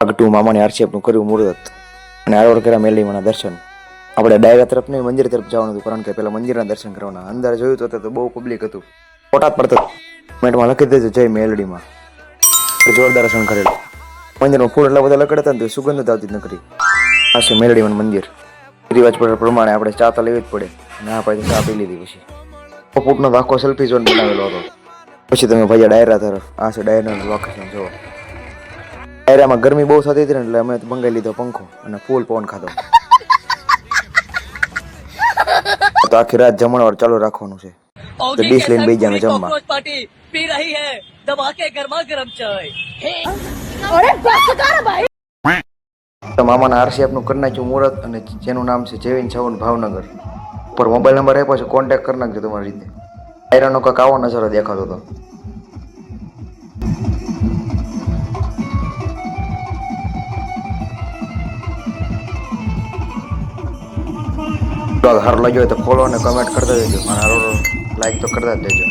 આગટુ મામાની આરસીએફનું કર્યું મુહૂર્ત અને આરોર કર્યા મેલડીમાના દર્શન. આપણે ડાયરા તરફ નહીં મંદિર તરફ જવાનું હતું, કારણ કે પેલા મંદિરના દર્શન કરવાના. અંદર જોયું તો બહુ પબ્લિક હતું, ફોટા જ પડતા. કમેન્ટમાં લખી દેજો જય મેલડીમાં. જોરદાર દર્શન કરેલું. મંદિરમાં ફૂલ એટલા બધા લકડતા ને સુગંધ આવતી જ નકરી. આ છે મેલડીમાનું મંદિર. રિવાજ પ્રમાણે આપણે ચા તો લેવી જ પડે, ના પાછી ચા પી લીધી. પછી ફૂટનો આખો સેલ્ફી ઝોન બનાવેલો હતો. પછી તમે ભાઈ ડાયરા તરફ. આ છે ડાયરાનું લોકેશન જોવો. ડાયરામાં ગરમી બહુ થતી હતી ને એટલે અમે મંગાવી લીધો પંખો અને ફૂલ પવન ખાધો. તો આખી રાત જમણવાર ચાલુ રાખવાનું છે. તો ડીશ લઈને બેસી જાય જમવા. पार्टी पी रही है दबा के गर्मा गर्म चाय. તો મામાના આરસીએફનું કરી નાખ્યું મુહૂર્ત, અને જેનું નામ છે જેવિન છવન ભાવનગર. ઉપર મોબાઈલ નંબર આપ્યો છે, કોન્ટેક્ટ કરી નાખજો તમારી રીતે. ડાયરાનો કાંક આવો નજારો દેખાતો હતો. સારું લાગ્યો હોય તો ફોલો અને કમેન્ટ કરતા જજો, અને લાઈક તો કરતા જ દેજો.